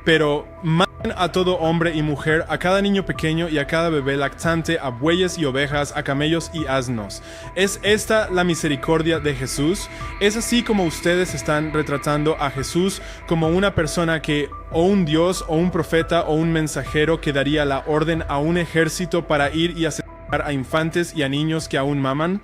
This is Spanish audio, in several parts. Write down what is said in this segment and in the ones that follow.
Pero maten a todo hombre y mujer, a cada niño pequeño y a cada bebé lactante, a bueyes y ovejas, a camellos y asnos. ¿Es esta la misericordia de Jesús? ¿Es así como ustedes están retratando a Jesús como una persona que, o un Dios, o un profeta, o un mensajero que daría la orden a un ejército para ir y asesinar a infantes y a niños que aún maman?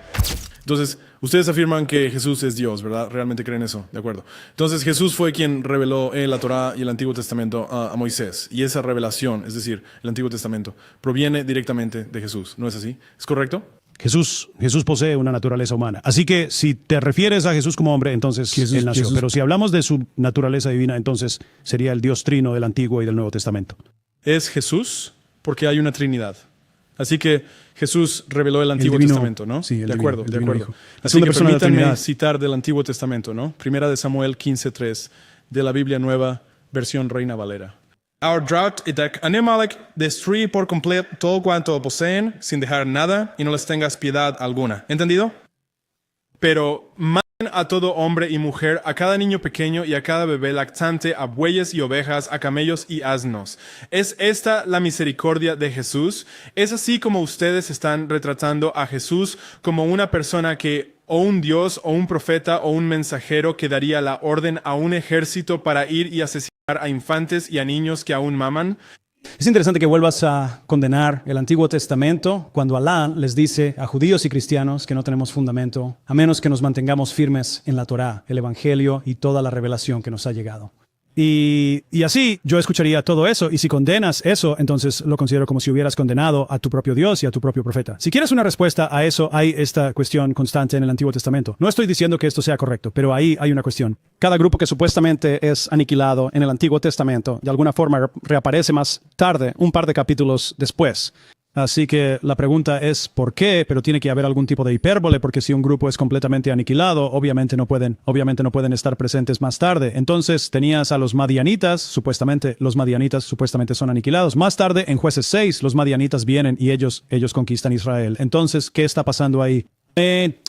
Entonces, ustedes afirman que Jesús es Dios, ¿verdad? ¿Realmente creen eso? De acuerdo. Entonces, Jesús fue quien reveló la Torá y el Antiguo Testamento a Moisés. Y esa revelación, es decir, el Antiguo Testamento, proviene directamente de Jesús. ¿No es así? ¿Es correcto? Jesús posee una naturaleza humana. Así que si te refieres a Jesús como hombre, entonces Él nació. Pero si hablamos de su naturaleza divina, entonces sería el Dios trino del Antiguo y del Nuevo Testamento. Es Jesús porque hay una Trinidad. Así que Jesús reveló el Antiguo Testamento, ¿no? Sí, de acuerdo, de acuerdo. Hijo. Así que permítanme citar del Antiguo Testamento, ¿no? Primera de Samuel 15:3, de la Biblia Nueva, versión Reina Valera. Our drought y Anemalek destruye por completo todo cuanto poseen, sin dejar nada, y no les tengas piedad alguna. ¿Entendido? Pero maten a todo hombre y mujer, a cada niño pequeño y a cada bebé lactante, a bueyes y ovejas, a camellos y asnos. ¿Es esta la misericordia de Jesús? ¿Es así como ustedes están retratando a Jesús como una persona que, o un Dios, o un profeta, o un mensajero que daría la orden a un ejército para ir y asesinar a infantes y a niños que aún maman? Es interesante que vuelvas a condenar el Antiguo Testamento cuando Alá les dice a judíos y cristianos que no tenemos fundamento, a menos que nos mantengamos firmes en la Torá, el Evangelio y toda la revelación que nos ha llegado. Y así yo escucharía todo eso, y si condenas eso, entonces lo considero como si hubieras condenado a tu propio Dios y a tu propio profeta. Si quieres una respuesta a eso, hay esta cuestión constante en el Antiguo Testamento. No estoy diciendo que esto sea correcto, pero ahí hay una cuestión. Cada grupo que supuestamente es aniquilado en el Antiguo Testamento, de alguna forma reaparece más tarde, un par de capítulos después. Así que la pregunta es ¿por qué? Pero tiene que haber algún tipo de hipérbole, porque si un grupo es completamente aniquilado, obviamente no pueden estar presentes más tarde. Entonces tenías a los madianitas supuestamente son aniquilados. Más tarde, en Jueces 6, los madianitas vienen y ellos conquistan Israel. Entonces, ¿qué está pasando ahí?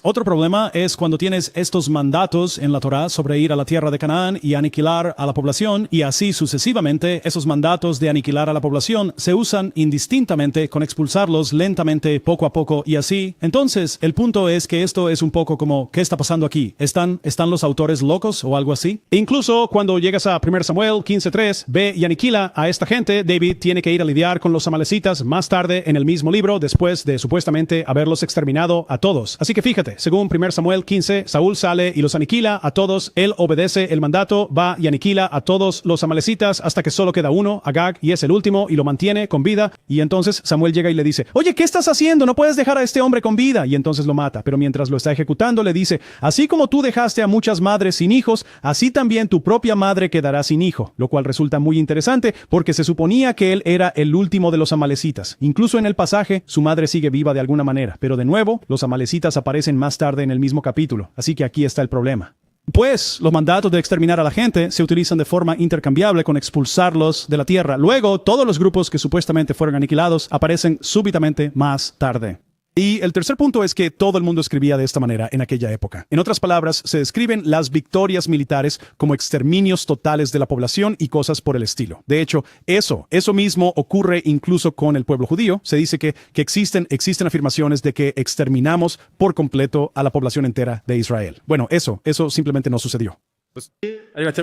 Otro problema es cuando tienes estos mandatos en la Torá sobre ir a la tierra de Canaán y aniquilar a la población, y así sucesivamente. Esos mandatos de aniquilar a la población se usan indistintamente con expulsarlos lentamente, poco a poco, y así. Entonces, el punto es que esto es un poco como, ¿qué está pasando aquí? ¿Están los autores locos o algo así? E incluso cuando llegas a 1 Samuel 15:3, ve y aniquila a esta gente. David tiene que ir a lidiar con los amalecitas más tarde en el mismo libro, después de supuestamente haberlos exterminado a todos. Así que fíjate, según 1 Samuel 15, Saúl sale y los aniquila a todos. Él obedece el mandato, va y aniquila a todos los amalecitas hasta que solo queda uno, Agag, y es el último, y lo mantiene con vida. Y entonces Samuel llega y le dice, oye, ¿qué estás haciendo? No puedes dejar a este hombre con vida. Y entonces lo mata. Pero mientras lo está ejecutando, le dice, así como tú dejaste a muchas madres sin hijos, así también tu propia madre quedará sin hijo. Lo cual resulta muy interesante porque se suponía que él era el último de los amalecitas. Incluso en el pasaje, su madre sigue viva de alguna manera. Pero de nuevo, los amalecitas aparecen más tarde en el mismo capítulo, así que aquí está el problema. Pues los mandatos de exterminar a la gente se utilizan de forma intercambiable con expulsarlos de la tierra. Luego, todos los grupos que supuestamente fueron aniquilados aparecen súbitamente más tarde. Y el tercer punto es que todo el mundo escribía de esta manera en aquella época. En otras palabras, se describen las victorias militares como exterminios totales de la población y cosas por el estilo. De hecho, eso mismo ocurre incluso con el pueblo judío. Se dice que existen afirmaciones de que exterminamos por completo a la población entera de Israel. Bueno, eso simplemente no sucedió. Pues,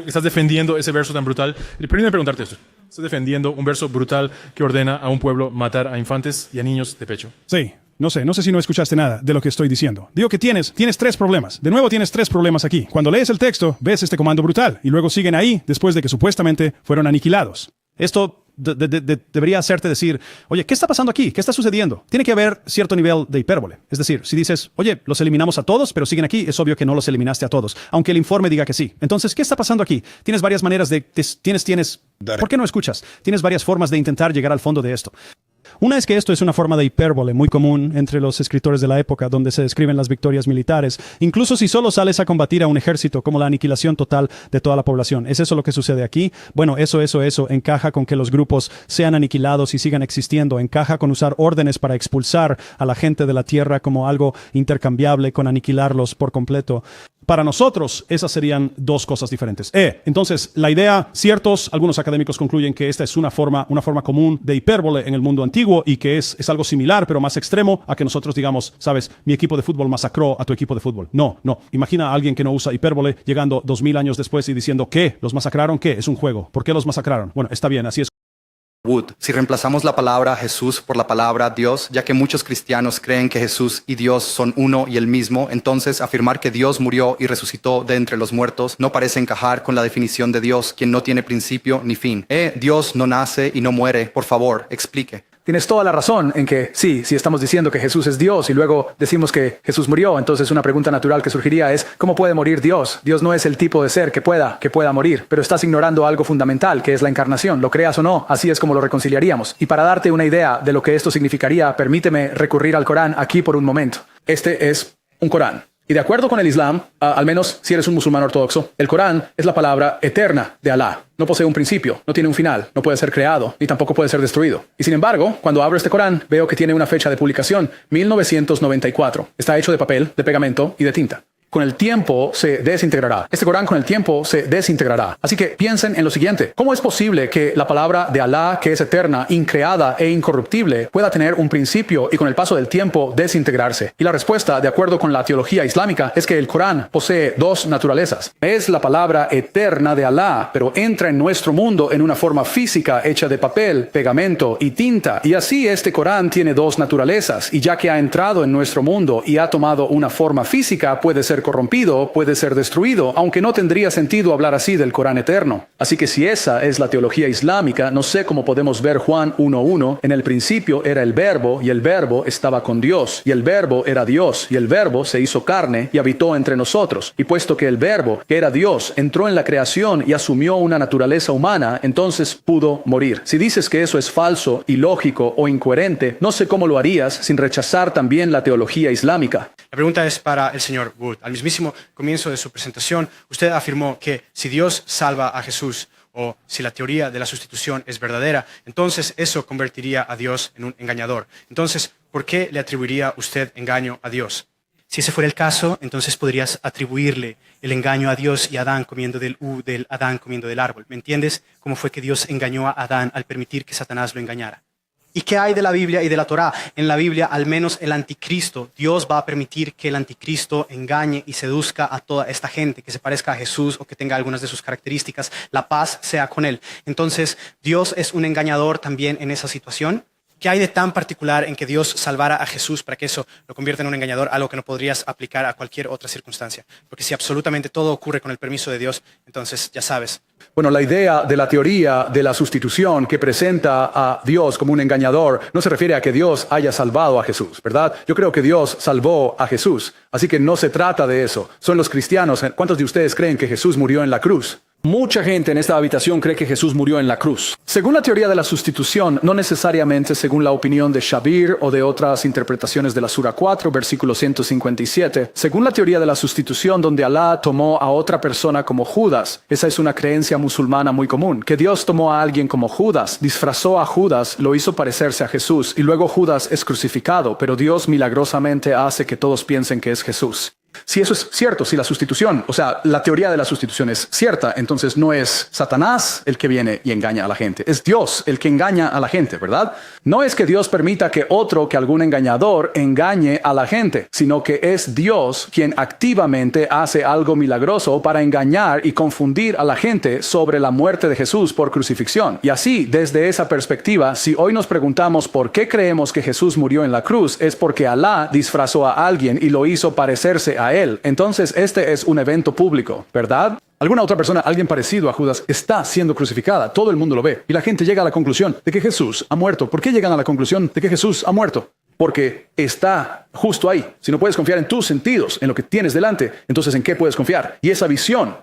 estás defendiendo ese verso tan brutal. Permíteme preguntarte esto. ¿Estás defendiendo un verso brutal que ordena a un pueblo matar a infantes y a niños de pecho? Sí. No sé si no escuchaste nada de lo que estoy diciendo. Digo que tienes tres problemas. De nuevo tienes tres problemas aquí. Cuando lees el texto, ves este comando brutal y luego siguen ahí después de que supuestamente fueron aniquilados. Esto debería hacerte decir, oye, ¿qué está pasando aquí? ¿Qué está sucediendo? Tiene que haber cierto nivel de hipérbole. Es decir, si dices, oye, los eliminamos a todos, pero siguen aquí, es obvio que no los eliminaste a todos, aunque el informe diga que sí. Entonces, ¿qué está pasando aquí? Tienes varias maneras ¿por qué no escuchas? Tienes varias formas de intentar llegar al fondo de esto. Una es que esto es una forma de hipérbole muy común entre los escritores de la época donde se describen las victorias militares, incluso si solo sales a combatir a un ejército, como la aniquilación total de toda la población. ¿Es eso lo que sucede aquí? Bueno, eso encaja con que los grupos sean aniquilados y sigan existiendo, encaja con usar órdenes para expulsar a la gente de la tierra como algo intercambiable con aniquilarlos por completo. Para nosotros, esas serían dos cosas diferentes. Entonces, la idea, algunos académicos concluyen que esta es una forma común de hipérbole en el mundo antiguo y que es algo similar, pero más extremo a que nosotros digamos, sabes, mi equipo de fútbol masacró a tu equipo de fútbol. No. Imagina a alguien que no usa hipérbole llegando 2000 años después y diciendo, ¿qué? ¿Los masacraron? ¿Qué? Es un juego. ¿Por qué los masacraron? Bueno, está bien, así es. Wood, si reemplazamos la palabra Jesús por la palabra Dios, ya que muchos cristianos creen que Jesús y Dios son uno y el mismo, entonces afirmar que Dios murió y resucitó de entre los muertos no parece encajar con la definición de Dios, quien no tiene principio ni fin. Dios no nace y no muere. Por favor, explique. Tienes toda la razón en que sí, si estamos diciendo que Jesús es Dios y luego decimos que Jesús murió, entonces una pregunta natural que surgiría es, ¿cómo puede morir Dios? Dios no es el tipo de ser que pueda morir, pero estás ignorando algo fundamental, que es la encarnación. Lo creas o no, así es como lo reconciliaríamos. Y para darte una idea de lo que esto significaría, permíteme recurrir al Corán aquí por un momento. Este es un Corán. Y de acuerdo con el Islam, al menos si eres un musulmán ortodoxo, el Corán es la palabra eterna de Alá. No posee un principio, no tiene un final, no puede ser creado, ni tampoco puede ser destruido. Y sin embargo, cuando abro este Corán, veo que tiene una fecha de publicación, 1994. Está hecho de papel, de pegamento y de tinta. Con el tiempo se desintegrará. Este Corán con el tiempo se desintegrará. Así que piensen en lo siguiente. ¿Cómo es posible que la palabra de Alá, que es eterna, increada e incorruptible, pueda tener un principio y con el paso del tiempo desintegrarse? Y la respuesta, de acuerdo con la teología islámica, es que el Corán posee dos naturalezas. Es la palabra eterna de Alá, pero entra en nuestro mundo en una forma física hecha de papel, pegamento y tinta. Y así este Corán tiene dos naturalezas. Y ya que ha entrado en nuestro mundo y ha tomado una forma física, puede ser corrompido, puede ser destruido, aunque no tendría sentido hablar así del Corán eterno. Así que si esa es la teología islámica, no sé cómo podemos ver Juan 1:1. En el principio era el Verbo, y el Verbo estaba con Dios, y el Verbo era Dios, y el Verbo se hizo carne y habitó entre nosotros. Y puesto que el Verbo, que era Dios, entró en la creación y asumió una naturaleza humana, entonces pudo morir. Si dices que eso es falso, ilógico o incoherente, no sé cómo lo harías sin rechazar también la teología islámica. La pregunta es para el señor Wood. Al mismísimo comienzo de su presentación, usted afirmó que si Dios salva a Jesús o si la teoría de la sustitución es verdadera, entonces eso convertiría a Dios en un engañador. Entonces, ¿por qué le atribuiría usted engaño a Dios? Si ese fuera el caso, entonces podrías atribuirle el engaño a Dios y a Adán comiendo del Adán comiendo del árbol. ¿Me entiendes? ¿Cómo fue que Dios engañó a Adán al permitir que Satanás lo engañara? ¿Y qué hay de la Biblia y de la Torá? En la Biblia, al menos el anticristo, Dios va a permitir que el anticristo engañe y seduzca a toda esta gente que se parezca a Jesús o que tenga algunas de sus características. La paz sea con él. Entonces, ¿Dios es un engañador también en esa situación? ¿Qué hay de tan particular en que Dios salvara a Jesús para que eso lo convierta en un engañador, algo que no podrías aplicar a cualquier otra circunstancia? Porque si absolutamente todo ocurre con el permiso de Dios, entonces ya sabes. Bueno, la idea de la teoría de la sustitución que presenta a Dios como un engañador no se refiere a que Dios haya salvado a Jesús, ¿verdad? Yo creo que Dios salvó a Jesús, así que no se trata de eso. Son los cristianos. ¿Cuántos de ustedes creen que Jesús murió en la cruz? Mucha gente en esta habitación cree que Jesús murió en la cruz. Según la teoría de la sustitución, no necesariamente según la opinión de Shabir o de otras interpretaciones de la Sura 4, versículo 157, según la teoría de la sustitución donde Alá tomó a otra persona como Judas, esa es una creencia musulmana muy común, que Dios tomó a alguien como Judas, disfrazó a Judas, lo hizo parecerse a Jesús y luego Judas es crucificado, pero Dios milagrosamente hace que todos piensen que es Jesús. Si eso es cierto, si la sustitución, o sea, la teoría de la sustitución es cierta, entonces no es Satanás el que viene y engaña a la gente, es Dios el que engaña a la gente, ¿verdad? No es que Dios permita que algún engañador engañe a la gente, sino que es Dios quien activamente hace algo milagroso para engañar y confundir a la gente sobre la muerte de Jesús por crucifixión. Y así, desde esa perspectiva, si hoy nos preguntamos por qué creemos que Jesús murió en la cruz, es porque Alá disfrazó a alguien y lo hizo parecerse a él. Entonces este es un evento público, ¿verdad? Alguna otra persona, alguien parecido a Judas, está siendo crucificada. Todo el mundo lo ve. Y la gente llega a la conclusión de que Jesús ha muerto. ¿Por qué llegan a la conclusión de que Jesús ha muerto? Porque está justo ahí. Si no puedes confiar en tus sentidos, en lo que tienes delante, entonces ¿en qué puedes confiar? Y esa visión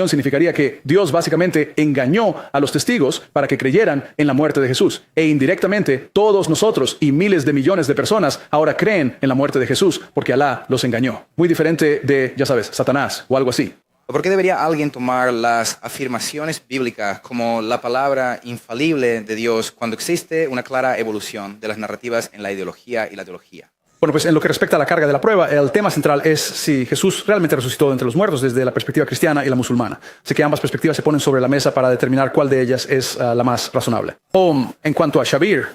significaría que Dios básicamente engañó a los testigos para que creyeran en la muerte de Jesús. E indirectamente, todos nosotros y miles de millones de personas ahora creen en la muerte de Jesús porque Alá los engañó. Muy diferente de, ya sabes, Satanás o algo así. ¿Por qué debería alguien tomar las afirmaciones bíblicas como la palabra infalible de Dios cuando existe una clara evolución de las narrativas en la ideología y la teología? Bueno, pues en lo que respecta a la carga de la prueba, el tema central es si Jesús realmente resucitó de entre los muertos desde la perspectiva cristiana y la musulmana. Así que ambas perspectivas se ponen sobre la mesa para determinar cuál de ellas es la más razonable. En cuanto a Shabir,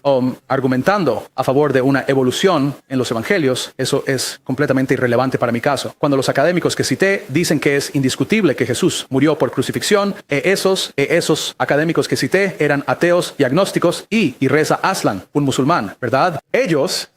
argumentando a favor de una evolución en los evangelios, eso es completamente irrelevante para mi caso. Cuando los académicos que cité dicen que es indiscutible que Jesús murió por crucifixión, esos académicos que cité eran ateos y agnósticos y Reza Aslan, un musulmán, ¿verdad? Ellos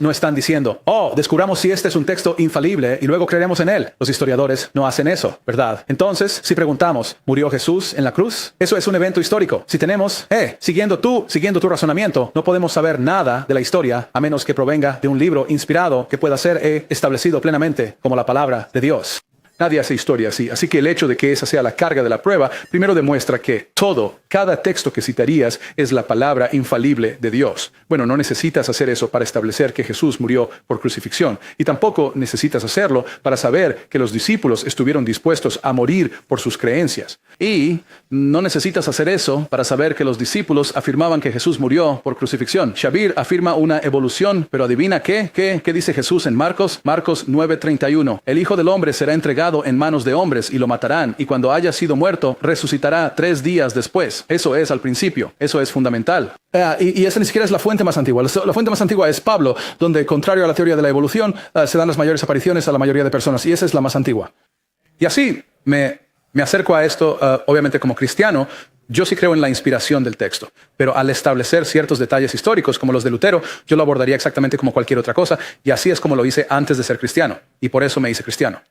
no están diciendo, descubramos si este es un texto infalible y luego creeremos en él. Los historiadores no hacen eso, ¿verdad? Entonces, si preguntamos, ¿murió Jesús en la cruz? Eso es un evento histórico. Si tenemos, siguiendo tu razonamiento, no podemos saber nada de la historia a menos que provenga de un libro inspirado que pueda ser establecido plenamente como la palabra de Dios. Nadie hace historia así. Así que el hecho de que esa sea la carga de la prueba, primero demuestra que cada texto que citarías es la palabra infalible de Dios. Bueno, no necesitas hacer eso para establecer que Jesús murió por crucifixión. Y tampoco necesitas hacerlo para saber que los discípulos estuvieron dispuestos a morir por sus creencias. Y no necesitas hacer eso para saber que los discípulos afirmaban que Jesús murió por crucifixión. Shabir afirma una evolución, pero adivina ¿qué dice Jesús en Marcos? Marcos 9:31. El Hijo del Hombre será entregado en manos de hombres y lo matarán, y cuando haya sido muerto, resucitará 3 días después. Eso es al principio, eso es fundamental. Y esa ni siquiera es la fuente más antigua. La fuente más antigua es Pablo, donde, contrario a la teoría de la evolución, se dan las mayores apariciones a la mayoría de personas, y esa es la más antigua. Y así me acerco a esto, obviamente como cristiano. Yo sí creo en la inspiración del texto, pero al establecer ciertos detalles históricos como los de Lutero, yo lo abordaría exactamente como cualquier otra cosa, y así es como lo hice antes de ser cristiano, y por eso me hice cristiano.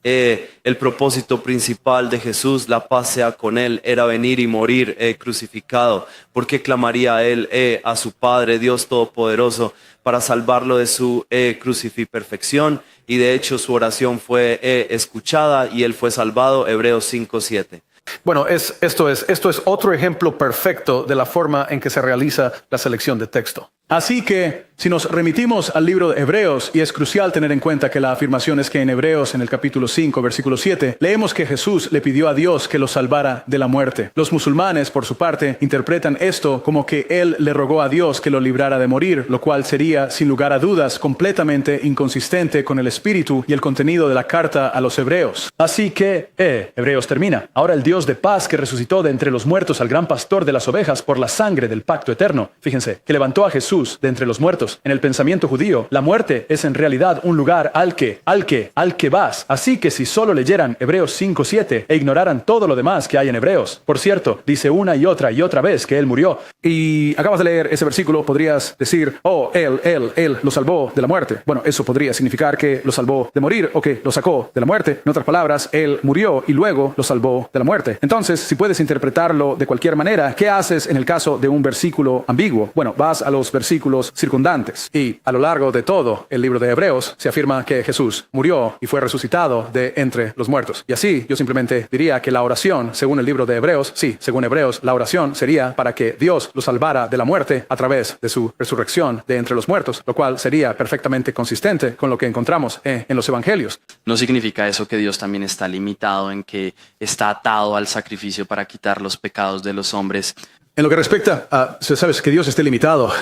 El propósito principal de Jesús, la paz sea con él, era venir y morir crucificado. ¿Por qué clamaría él a su Padre, Dios Todopoderoso, para salvarlo de su crucifixión? Y de hecho su oración fue escuchada y él fue salvado, Hebreos 5:7. Bueno, esto es otro ejemplo perfecto de la forma en que se realiza la selección de texto. Así que, si nos remitimos al libro de Hebreos, y es crucial tener en cuenta que la afirmación es que en Hebreos, en el capítulo 5, versículo 7, leemos que Jesús le pidió a Dios que lo salvara de la muerte. Los musulmanes, por su parte, interpretan esto como que Él le rogó a Dios que lo librara de morir, lo cual sería, sin lugar a dudas, completamente inconsistente con el espíritu y el contenido de la carta a los Hebreos. Así que, Hebreos termina. Ahora el Dios de paz que resucitó de entre los muertos al gran pastor de las ovejas por la sangre del pacto eterno. Fíjense, que levantó a Jesús de entre los muertos. En el pensamiento judío, la muerte es en realidad un lugar al que vas. Así que si solo leyeran Hebreos 5:7 e ignoraran todo lo demás que hay en Hebreos. Por cierto, dice una y otra vez que Él murió. Y acabas de leer ese versículo, podrías decir, Él lo salvó de la muerte. Bueno, eso podría significar que lo salvó de morir o que lo sacó de la muerte. En otras palabras, Él murió y luego lo salvó de la muerte. Entonces, si puedes interpretarlo de cualquier manera, ¿qué haces en el caso de un versículo ambiguo? Bueno, vas a los versículos circundantes. Y a lo largo de todo el libro de Hebreos se afirma que Jesús murió y fue resucitado de entre los muertos. Y así yo simplemente diría que la oración, según el libro de Hebreos, según Hebreos, la oración sería para que Dios lo salvara de la muerte a través de su resurrección de entre los muertos, lo cual sería perfectamente consistente con lo que encontramos en los evangelios. ¿No significa eso que Dios también está limitado en que está atado al sacrificio para quitar los pecados de los hombres? En lo que respecta a, sabes, que Dios esté limitado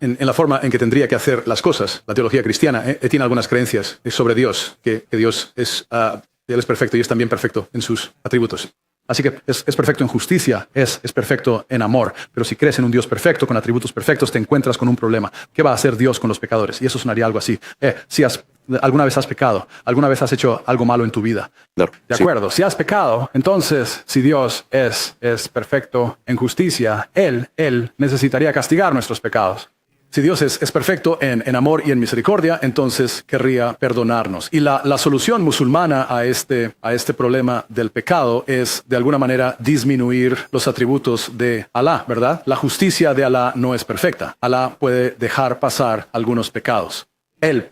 en la forma en que tendría que hacer las cosas, la teología cristiana tiene algunas creencias sobre Dios, que Dios Él es perfecto y es también perfecto en sus atributos. Así que es perfecto en justicia, es perfecto en amor. Pero si crees en un Dios perfecto, con atributos perfectos, te encuentras con un problema. ¿Qué va a hacer Dios con los pecadores? Y eso sonaría algo así. Si alguna vez has pecado, alguna vez has hecho algo malo en tu vida. Claro, de acuerdo, si has pecado, entonces si Dios es perfecto en justicia, Él necesitaría castigar nuestros pecados. Si Dios es perfecto en amor y en misericordia, entonces querría perdonarnos. Y la solución musulmana a este problema del pecado es, de alguna manera, disminuir los atributos de Alá, ¿verdad? La justicia de Alá no es perfecta. Alá puede dejar pasar algunos pecados. Él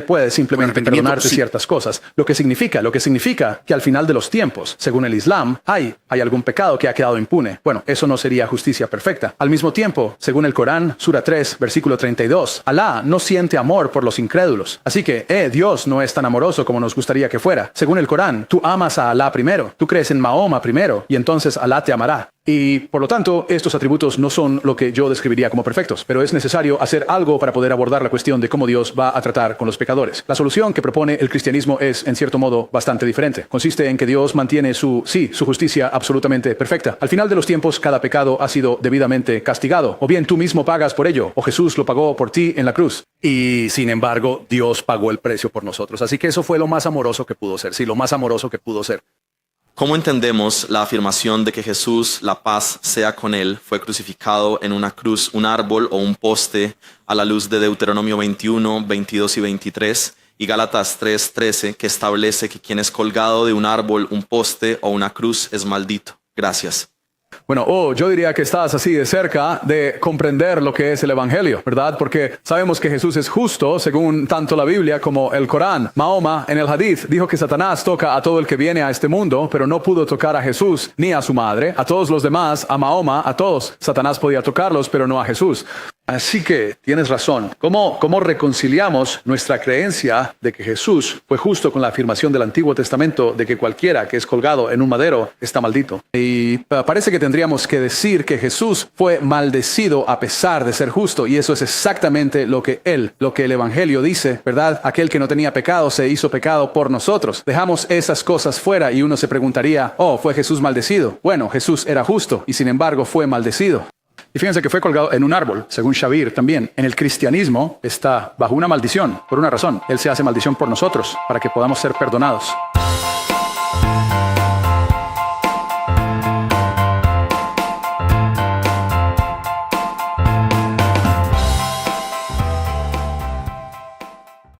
puede simplemente perdonarte ciertas cosas. Lo que significa que al final de los tiempos, según el Islam, hay algún pecado que ha quedado impune. Bueno, eso no sería justicia perfecta. Al mismo tiempo, según el Corán, Sura 3, versículo 32, Alá no siente amor por los incrédulos. Así que, Dios no es tan amoroso como nos gustaría que fuera. Según el Corán, tú amas a Alá primero, tú crees en Mahoma primero, y entonces Alá te amará. Y por lo tanto, estos atributos no son lo que yo describiría como perfectos, pero es necesario hacer algo para poder abordar la cuestión de cómo Dios va a tratar con los pecadores. La solución que propone el cristianismo es, en cierto modo, bastante diferente. Consiste en que Dios mantiene su justicia absolutamente perfecta. Al final de los tiempos, cada pecado ha sido debidamente castigado. O bien tú mismo pagas por ello, o Jesús lo pagó por ti en la cruz. Y sin embargo, Dios pagó el precio por nosotros. Así que eso fue lo más amoroso que pudo ser. Sí, lo más amoroso que pudo ser. ¿Cómo entendemos la afirmación de que Jesús, la paz sea con él, fue crucificado en una cruz, un árbol o un poste a la luz de Deuteronomio 21, 22 y 23 y Gálatas 3, 13, que establece que quien es colgado de un árbol, un poste o una cruz es maldito? Gracias. Bueno, yo diría que estás así de cerca de comprender lo que es el Evangelio, ¿verdad? Porque sabemos que Jesús es justo, según tanto la Biblia como el Corán. Mahoma, en el Hadith, dijo que Satanás toca a todo el que viene a este mundo, pero no pudo tocar a Jesús ni a su madre. A todos los demás, a Mahoma, a todos, Satanás podía tocarlos, pero no a Jesús. Así que tienes razón. ¿Cómo reconciliamos nuestra creencia de que Jesús fue justo con la afirmación del Antiguo Testamento de que cualquiera que es colgado en un madero está maldito? Y parece que tendríamos que decir que Jesús fue maldecido a pesar de ser justo, y eso es exactamente lo que el Evangelio dice, ¿verdad? Aquel que no tenía pecado se hizo pecado por nosotros. Dejamos esas cosas fuera y uno se preguntaría, ¿fue Jesús maldecido? Bueno, Jesús era justo y sin embargo fue maldecido. Y fíjense que fue colgado en un árbol, según Shavir también. En el cristianismo está bajo una maldición, por una razón. Él se hace maldición por nosotros, para que podamos ser perdonados.